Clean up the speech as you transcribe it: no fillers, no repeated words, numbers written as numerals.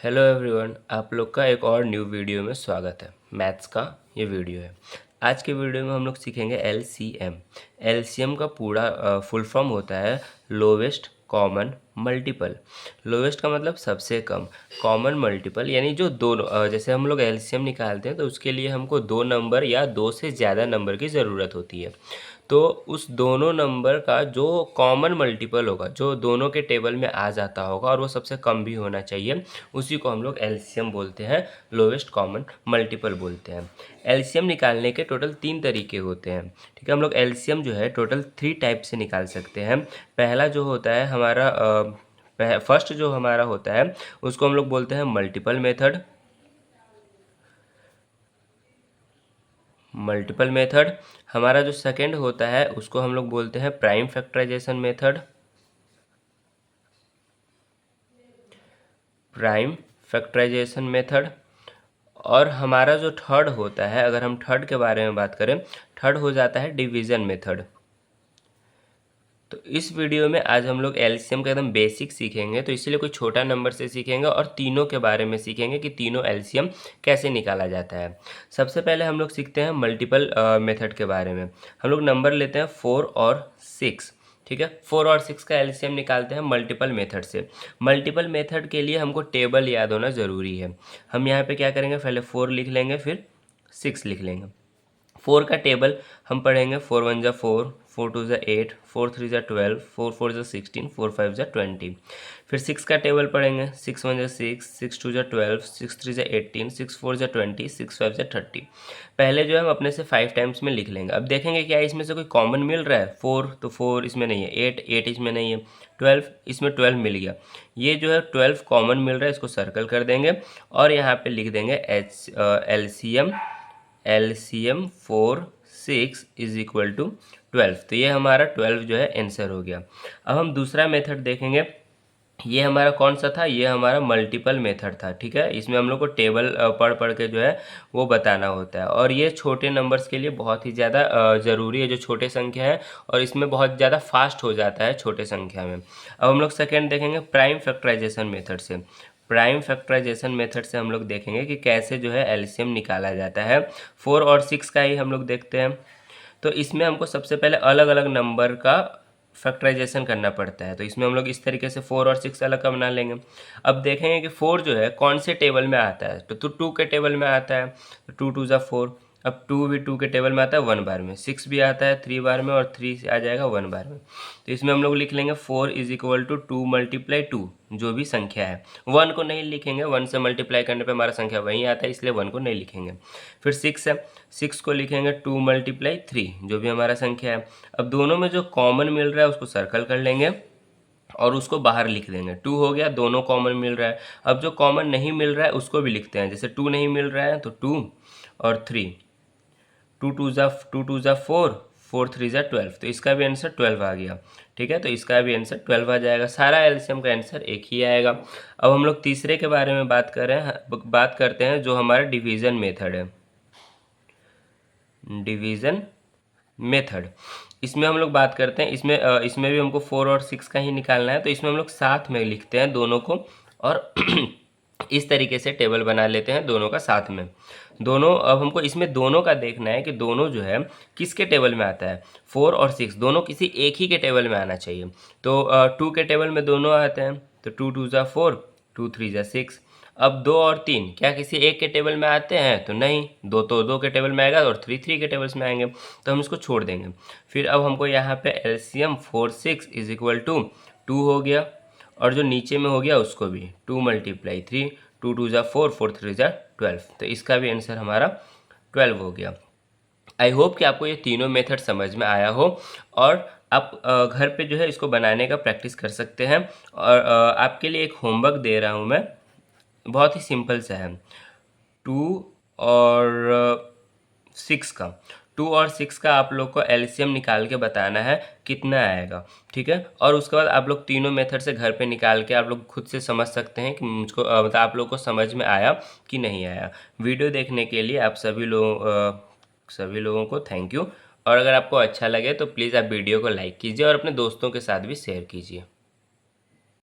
Hello everyone, आप लोग का एक और न्यू वीडियो में स्वागत है। मैथ्स का ये वीडियो है। आज के वीडियो में हम लोग सीखेंगे एलसीएम। एलसीएम का पूरा फुल फॉर्म होता है लोवेस्ट कॉमन मल्टीपल। लोवेस्ट का मतलब सबसे कम, कॉमन मल्टीपल यानी जो दो जैसे हम लोग एलसीएम निकालते हैं तो उसके लिए हमको दो नंबर या दो से ज़्यादा नंबर की ज़रूरत होती है। तो उस दोनों नंबर का जो कॉमन मल्टीपल होगा, जो दोनों के टेबल में आ जाता होगा और वो सबसे कम भी होना चाहिए, उसी को हम लोग एलसीएम बोलते हैं, लोवेस्ट कॉमन मल्टीपल बोलते हैं। एलसीएम निकालने के टोटल 3 तरीके होते हैं। ठीक है, हम लोग एलसीएम जो है टोटल 3 टाइप से निकाल सकते हैं। पहला जो होता है हमारा फर्स्ट जो हमारा होता है उसको हम लोग बोलते हैं मल्टीपल मेथड। हमारा जो सेकंड होता है उसको हम लोग बोलते हैं प्राइम फैक्टराइजेशन मेथड। और हमारा जो थर्ड होता है, अगर हम थर्ड के बारे में बात करें, थर्ड हो जाता है डिवीज़न मेथड। तो इस वीडियो में आज हम लोग एलसीएम का एकदम बेसिक सीखेंगे, तो इसीलिए कोई छोटा नंबर से सीखेंगे और तीनों के बारे में सीखेंगे कि तीनों एलसीएम कैसे निकाला जाता है। सबसे पहले हम लोग सीखते हैं मल्टीपल मेथड के बारे में। हम लोग नंबर लेते हैं 4 और 6। ठीक है, 4 और 6 का एलसीएम निकालते हैं मल्टीपल मेथड से। मल्टीपल मेथड के लिए हमको टेबल याद होना ज़रूरी है। हम यहाँ पे क्या करेंगे, पहले 4 लिख लेंगे, फिर 6 लिख लेंगे। 4 का टेबल हम पढ़ेंगे, 4 1 जा 4, 4 2 जा 8, 4 3 जा 12, 4 4 जा 16, 4 5 जा 20। फिर 6 का टेबल पढ़ेंगे, 6 1 जा 6, 6 2 जा 12, 6 3 जा 18, 6 4 जा 20, 6 5 जा 30। पहले जो है हम अपने से 5 टाइम्स में लिख लेंगे। अब देखेंगे क्या इसमें से कोई कॉमन मिल रहा है। 4 तो 4 इसमें नहीं है, 8 इसमें नहीं है, 12 इसमें 12 मिल गया। ये जो है 12 कॉमन मिल रहा है, इसको सर्कल कर देंगे और यहाँ पे लिख देंगे एलसीएम 4 6 इज इक्वल टू 12। तो ये हमारा 12 जो है आंसर हो गया। अब हम दूसरा मेथड देखेंगे। ये हमारा कौन सा था, ये हमारा मल्टीपल मेथड था। ठीक है, इसमें हम लोग को टेबल पढ़ पढ़ के जो है वो बताना होता है, और ये छोटे नंबर्स के लिए बहुत ही ज़्यादा ज़रूरी है, जो छोटे संख्या है, और इसमें बहुत ज़्यादा फास्ट हो जाता है छोटे संख्या में। अब हम लोग सेकेंड देखेंगे प्राइम फैक्टराइजेशन मेथड से। प्राइम फैक्टराइजेशन मेथड से हम लोग देखेंगे कि कैसे जो है एलसीएम निकाला जाता है। 4 और 6 का ही हम लोग देखते हैं। तो इसमें हमको सबसे पहले अलग अलग नंबर का फैक्टराइजेशन करना पड़ता है। तो इसमें हम लोग इस तरीके से 4 और 6 अलग का बना लेंगे। अब देखेंगे कि 4 जो है कौन से टेबल में आता है, तो 2 के टेबल में आता है, तो 2 2 जा 4। अब 2 भी 2 के टेबल में आता है 1 बार में, 6 भी आता है 3 बार में, और 3 आ जाएगा 1 बार में। तो इसमें हम लोग लिख लेंगे 4 इज इक्वल टू 2 मल्टीप्लाई 2, जो भी संख्या है। 1 को नहीं लिखेंगे, 1 से मल्टीप्लाई करने पे हमारा संख्या वहीं आता है, इसलिए 1 को नहीं लिखेंगे। फिर 6 है, 6 को लिखेंगे 2 मल्टीप्लाई 3, जो भी हमारा संख्या है। अब दोनों में जो कॉमन मिल रहा है उसको सर्कल कर लेंगे और उसको बाहर लिख देंगे। 2 हो गया, दोनों कॉमन मिल रहा है। अब जो कॉमन नहीं मिल रहा है उसको भी लिखते हैं, जैसे 2 नहीं मिल रहा है तो 2 और 3, 2 2 जा 4, 4 3 जा 12, तो इसका भी आंसर 12 आ गया। ठीक है, तो इसका भी आंसर 12 आ जाएगा। सारा एलसीएम का आंसर एक ही आएगा। अब हम लोग तीसरे के बारे में बात करते हैं, जो हमारा डिवीज़न मेथड है। डिवीज़न मेथड, इसमें हम लोग बात करते हैं, इसमें भी हमको 4 और 6 का ही निकालना है। तो इसमें हम लोग साथ में लिखते हैं दोनों को, और इस तरीके से टेबल बना लेते हैं दोनों का साथ में। दोनों, अब हमको इसमें दोनों का देखना है कि दोनों जो है किसके टेबल में आता है। 4 और 6 दोनों किसी एक ही के टेबल में आना चाहिए। तो 2 के टेबल में दोनों आते हैं, तो 2 2 जा 4, 2 3 जा 6। अब 2 और 3 क्या किसी एक के टेबल में आते हैं, तो नहीं, 2 तो 2 के टेबल में आएगा और 3 3 के टेबल्स में आएंगे, तो हम इसको छोड़ देंगे। फिर अब हमको यहाँ पे एलसीएम 4 6 इज इक्वल टू 2 हो गया, और जो नीचे में हो गया उसको भी 2 मल्टीप्लाई 3, 2 2 जा 4, 4 3 जा 12, तो इसका भी आंसर हमारा 12 हो गया। आई होप कि आपको ये तीनों मेथड समझ में आया हो, और आप घर पे जो है इसको बनाने का प्रैक्टिस कर सकते हैं। और आपके लिए एक होमवर्क दे रहा हूँ मैं, बहुत ही सिंपल सा है। 2 और 6 का 2 और 6 का आप लोग को एलसीएम निकाल के बताना है कितना आएगा। ठीक है, और उसके बाद आप लोग तीनों मेथड से घर पे निकाल के आप लोग खुद से समझ सकते हैं कि मुझको मतलब आप लोग को समझ में आया कि नहीं आया। वीडियो देखने के लिए आप सभी लोगों को थैंक यू। और अगर आपको अच्छा लगे तो प्लीज़ आप वीडियो को लाइक कीजिए और अपने दोस्तों के साथ भी शेयर कीजिए।